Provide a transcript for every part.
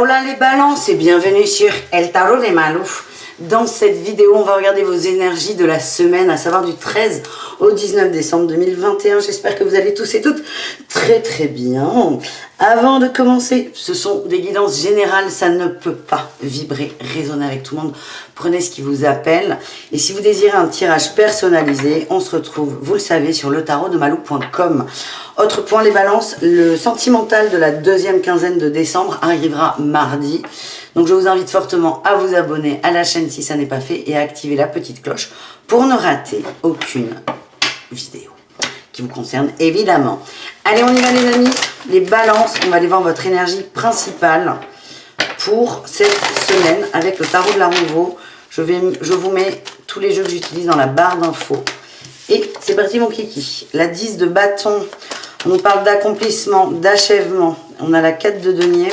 Hola les balances et bienvenue sur El Tarot de Malou. Dans cette vidéo, on va regarder vos énergies de la semaine, à savoir du 13 au 19 décembre 2021. J'espère que vous allez tous et toutes très bien. Avant de commencer, ce sont des guidances générales, ça ne peut pas vibrer, résonner avec tout le monde. Prenez ce qui vous appelle. Et si vous désirez un tirage personnalisé, on se retrouve, vous le savez, sur letarodemalou.com. Autre point, les balances, le sentimental de la deuxième quinzaine de décembre arrivera mardi. Donc je vous invite fortement à vous abonner à la chaîne si ça n'est pas fait et à activer la petite cloche pour ne rater aucune vidéo qui vous concerne évidemment. Allez, on y va les amis, les balances, on va aller voir votre énergie principale pour cette semaine avec le tarot de la Renouveau. Je vous mets tous les jeux que j'utilise dans la barre d'infos. Et c'est parti mon kiki. La 10 de bâton, on nous parle d'accomplissement, d'achèvement. On a la 4 de denier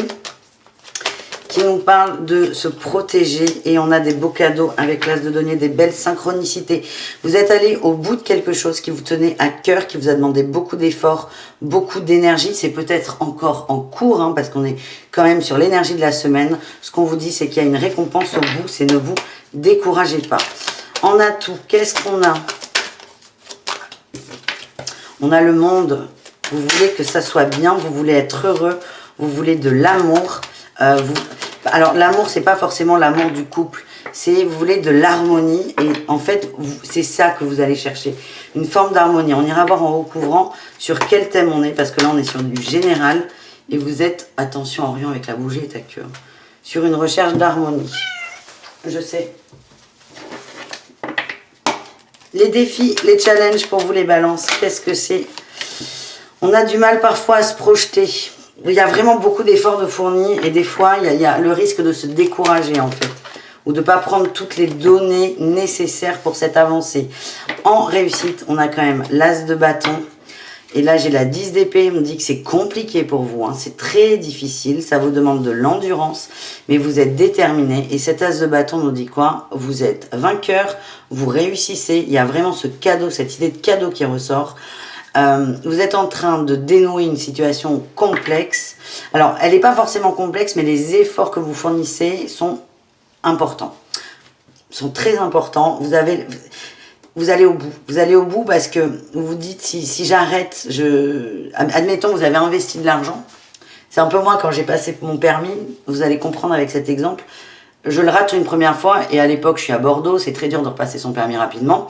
qui nous parle de se protéger et on a des beaux cadeaux avec l'as de denier, des belles synchronicités. Vous êtes allé au bout de quelque chose qui vous tenait à cœur, qui vous a demandé beaucoup d'efforts, beaucoup d'énergie. C'est peut-être encore en cours hein, parce qu'on est quand même sur l'énergie de la semaine. Ce qu'on vous dit, c'est qu'il y a une récompense au bout, c'est ne vous découragez pas. En atout, qu'est-ce qu'on a? On a le monde. Vous voulez que ça soit bien, vous voulez être heureux, vous voulez de l'amour. Alors l'amour, c'est pas forcément l'amour du couple, c'est vous voulez de l'harmonie et en fait c'est ça que vous allez chercher, une forme d'harmonie. On ira voir en recouvrant sur quel thème on est parce que là on est sur du général et vous êtes, attention Orion avec la bougie est actuelle, sur une recherche d'harmonie. Je sais. Les défis, les challenges pour vous les balances, qu'est-ce que c'est? On a du mal parfois à se projeter. Il y a vraiment beaucoup d'efforts de fournis et des fois, il y a le risque de se décourager en fait. Ou de ne pas prendre toutes les données nécessaires pour cette avancée. En réussite, on a quand même l'as de bâton. Et là, j'ai la 10 d'épée. On me dit que c'est compliqué pour vous. Hein. C'est très difficile. Ça vous demande de l'endurance. Mais vous êtes déterminé. Et cet as de bâton nous dit quoi? Vous êtes vainqueur. Vous réussissez. Il y a vraiment ce cadeau, cette idée de cadeau qui ressort. Vous êtes en train de dénouer une situation complexe. Alors, elle n'est pas forcément complexe, mais les efforts que vous fournissez sont importants. Sont très importants. Vous allez au bout. Vous allez au bout parce que vous vous dites, si j'arrête, admettons, vous avez investi de l'argent. C'est un peu moi quand j'ai passé mon permis. Vous allez comprendre avec cet exemple. Je le rate une première fois et à l'époque, je suis à Bordeaux. C'est très dur de repasser son permis rapidement.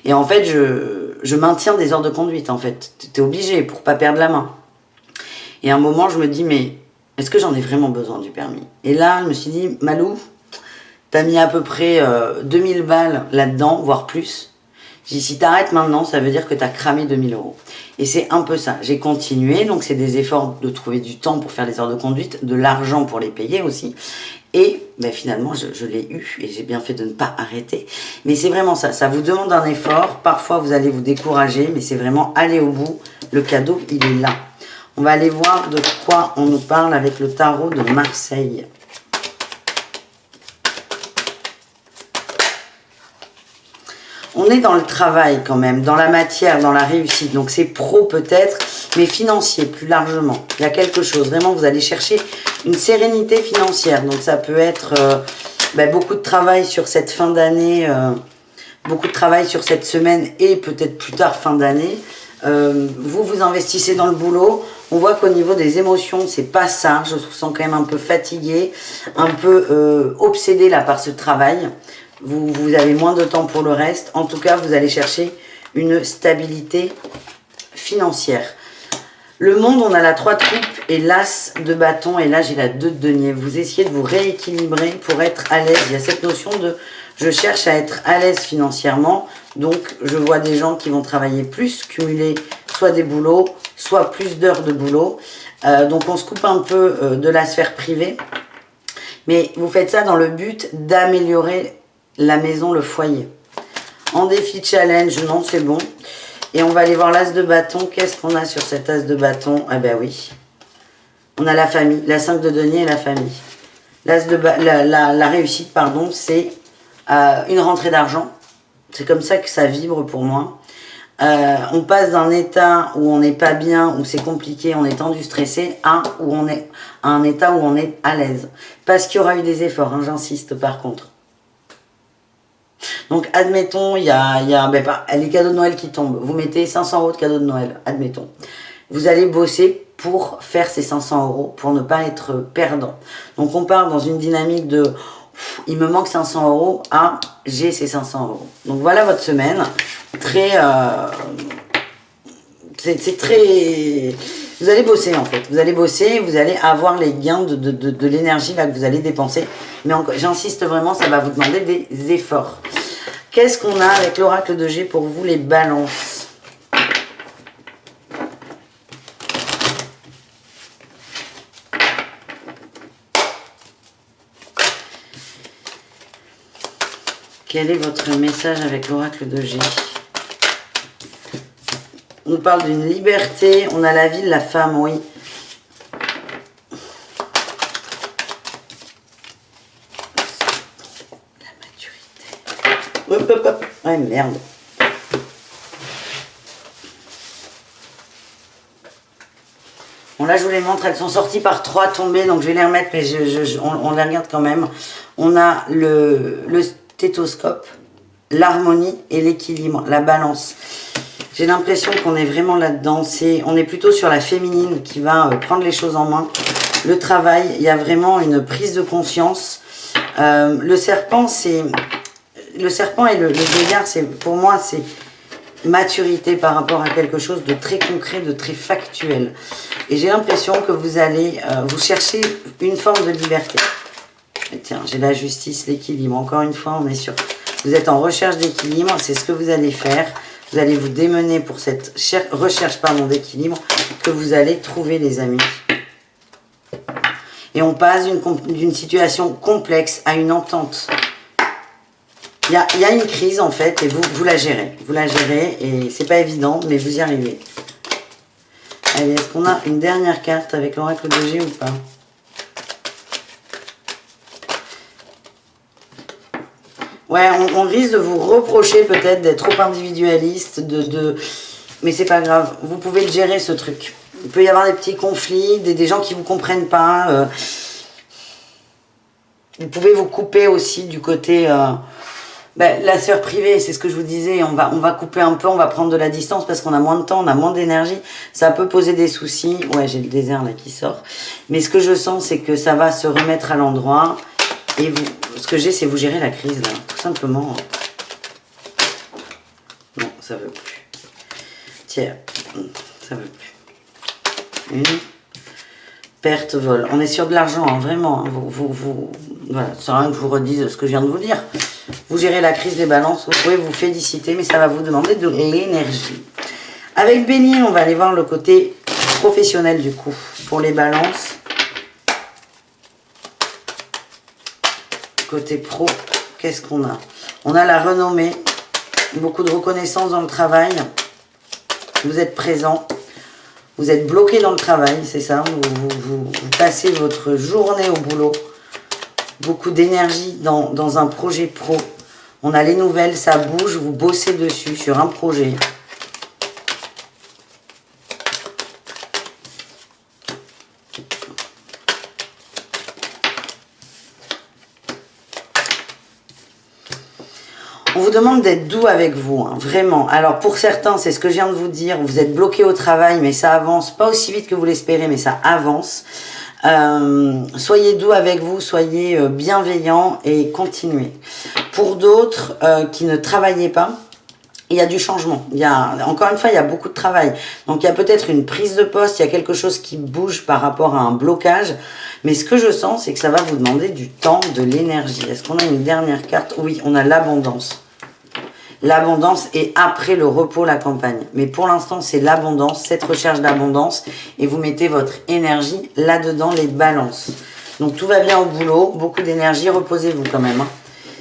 Et en fait, je maintiens des heures de conduite, en fait. Tu es obligé pour pas perdre la main. Et à un moment, je me dis, mais est-ce que j'en ai vraiment besoin du permis? Et là, je me suis dit, Malou, t'as mis à peu près 2000 balles là-dedans, voire plus. J'ai dit, si t'arrêtes maintenant, ça veut dire que t'as cramé 2000 euros. Et c'est un peu ça. J'ai continué, donc c'est des efforts de trouver du temps pour faire les heures de conduite, de l'argent pour les payer aussi. Et ben finalement, je l'ai eu et j'ai bien fait de ne pas arrêter. Mais c'est vraiment ça, ça vous demande un effort. Parfois, vous allez vous décourager, mais c'est vraiment aller au bout. Le cadeau, il est là. On va aller voir de quoi on nous parle avec le tarot de Marseille. On est dans le travail quand même, dans la matière, dans la réussite. Donc c'est pro peut-être, mais financier plus largement. Il y a quelque chose, vraiment vous allez chercher une sérénité financière. Donc ça peut être beaucoup de travail sur cette fin d'année, beaucoup de travail sur cette semaine et peut-être plus tard fin d'année. Vous investissez dans le boulot. On voit qu'au niveau des émotions, c'est pas ça. Je vous sens quand même un peu fatigué, un peu obsédé là par ce travail. Vous avez moins de temps pour le reste. En tout cas, vous allez chercher une stabilité financière. Le monde, on a la 3 de coupe et l'as de bâton. Et là, j'ai la 2 de denier. Vous essayez de vous rééquilibrer pour être à l'aise. Il y a cette notion de je cherche à être à l'aise financièrement. Donc, je vois des gens qui vont travailler plus, cumuler soit des boulots, soit plus d'heures de boulot. Donc, on se coupe un peu de la sphère privée. Mais vous faites ça dans le but d'améliorer la maison, le foyer. En défi challenge, non, c'est bon. Et on va aller voir l'as de bâton. Qu'est-ce qu'on a sur cet as de bâton? Ah ben oui. On a la famille, la 5 de denier et la famille. L'as de la réussite, pardon, c'est une rentrée d'argent. C'est comme ça que ça vibre pour moi. On passe d'un état où on n'est pas bien, où c'est compliqué, on est tendu, stressé, à un état où on est à l'aise. Parce qu'il y aura eu des efforts, hein, j'insiste par contre. Donc admettons, il y a les cadeaux de Noël qui tombent. Vous mettez 500 € de cadeaux de Noël, admettons. Vous allez bosser pour faire ces 500 €, pour ne pas être perdant. Donc on part dans une dynamique de il me manque 500 € à j'ai ces 500 €. Donc voilà votre semaine. C'est très... Vous allez bosser en fait. Vous allez bosser, vous allez avoir les gains de l'énergie là que vous allez dépenser. Mais j'insiste vraiment, ça va vous demander des efforts. Qu'est-ce qu'on a avec l'oracle de G pour vous les balances? Quel est votre message avec l'oracle de G? On nous parle d'une liberté, on a la vie de la femme, oui. La maturité. Hop, hop, hop. Ouais, merde. Bon, là, je vous les montre, elles sont sorties par 3 tombées, donc je vais les remettre, mais on les regarde quand même. On a le stéthoscope, l'harmonie et l'équilibre, la balance. J'ai l'impression qu'on est vraiment là-dedans. On est plutôt sur la féminine qui va prendre les choses en main. Le travail, il y a vraiment une prise de conscience. Le serpent et le vieillard, pour moi, c'est maturité par rapport à quelque chose de très concret, de très factuel. Et j'ai l'impression que vous allez vous chercher une forme de liberté. Et tiens, j'ai la justice, l'équilibre. Encore une fois, on est sur... Vous êtes en recherche d'équilibre, c'est ce que vous allez faire. Vous allez vous démener pour cette recherche d'équilibre que vous allez trouver, les amis. Et on passe d'une situation complexe à une entente. Il y a une crise en fait et vous la gérez. Vous la gérez et c'est pas évident, mais vous y arrivez. Allez, est-ce qu'on a une dernière carte avec l'oracle de G ou pas? Ouais, on risque de vous reprocher peut-être d'être trop individualiste, mais c'est pas grave. Vous pouvez le gérer, ce truc. Il peut y avoir des petits conflits, des gens qui vous comprennent pas. Vous pouvez vous couper aussi du côté... la sphère privée, c'est ce que je vous disais. On va couper un peu, on va prendre de la distance parce qu'on a moins de temps, on a moins d'énergie. Ça peut poser des soucis. Ouais, j'ai le désert là qui sort. Mais ce que je sens, c'est que ça va se remettre à l'endroit. Et ce que j'ai, c'est vous gérer la crise, là, tout simplement. Non, ça veut plus. Tiens, ça veut plus. Une perte, vol. On est sur de l'argent, hein, vraiment. Hein, voilà, c'est rien que je vous redise ce que je viens de vous dire. Vous gérez la crise des balances, vous pouvez vous féliciter, mais ça va vous demander de l'énergie. Avec Bélier, on va aller voir le côté professionnel, du coup, pour les balances. Côté pro, qu'est-ce qu'on a? On a la renommée, beaucoup de reconnaissance dans le travail. Vous êtes présent, vous êtes bloqué dans le travail, c'est ça. Vous passez votre journée au boulot. Beaucoup d'énergie dans un projet pro. On a les nouvelles, ça bouge, vous bossez dessus sur un projet. On vous demande d'être doux avec vous, hein, vraiment. Alors pour certains, c'est ce que je viens de vous dire, vous êtes bloqué au travail, mais ça avance, pas aussi vite que vous l'espérez, mais ça avance. Soyez doux avec vous, soyez bienveillants et continuez. Pour d'autres qui ne travaillaient pas, il y a du changement. Encore une fois, il y a beaucoup de travail. Donc il y a peut-être une prise de poste, il y a quelque chose qui bouge par rapport à un blocage. Mais ce que je sens, c'est que ça va vous demander du temps, de l'énergie. Est-ce qu'on a une dernière carte? Oui, on a l'abondance. L'abondance et après le repos, la campagne. Mais pour l'instant, c'est l'abondance, cette recherche d'abondance. Et vous mettez votre énergie là-dedans, les balances. Donc tout va bien au boulot, beaucoup d'énergie, reposez-vous quand même. Hein.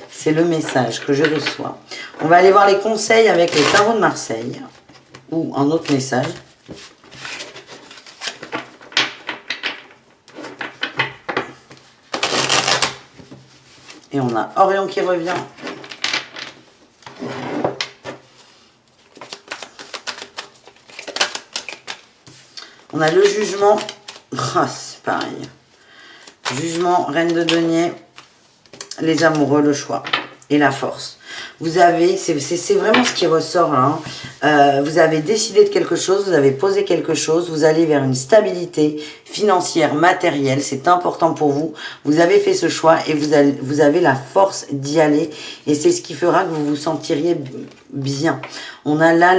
C'est le message que je reçois. On va aller voir les conseils avec les tarots de Marseille. Ou un autre message. Et on a Orion qui revient. On a le jugement. Ah, c'est pareil. Jugement, reine de denier, les amoureux, le choix et la force. Vous avez, c'est vraiment ce qui ressort là, hein. Vous avez décidé de quelque chose, vous avez posé quelque chose, vous allez vers une stabilité financière, matérielle, c'est important pour vous. Vous avez fait ce choix et vous avez la force d'y aller et c'est ce qui fera que vous vous sentiriez bien. On a là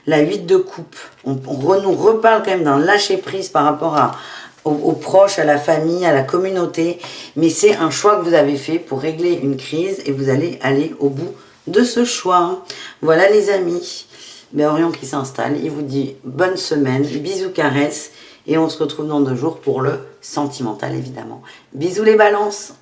la 8 de coupe. On nous reparle quand même d'un lâcher prise par rapport aux proches, à la famille, à la communauté. Mais c'est un choix que vous avez fait pour régler une crise et vous allez aller au bout de ce choix. Voilà les amis. Ben, Orion qui s'installe, il vous dit bonne semaine, bisous caresses et on se retrouve dans 2 jours pour le sentimental évidemment. Bisous les balances.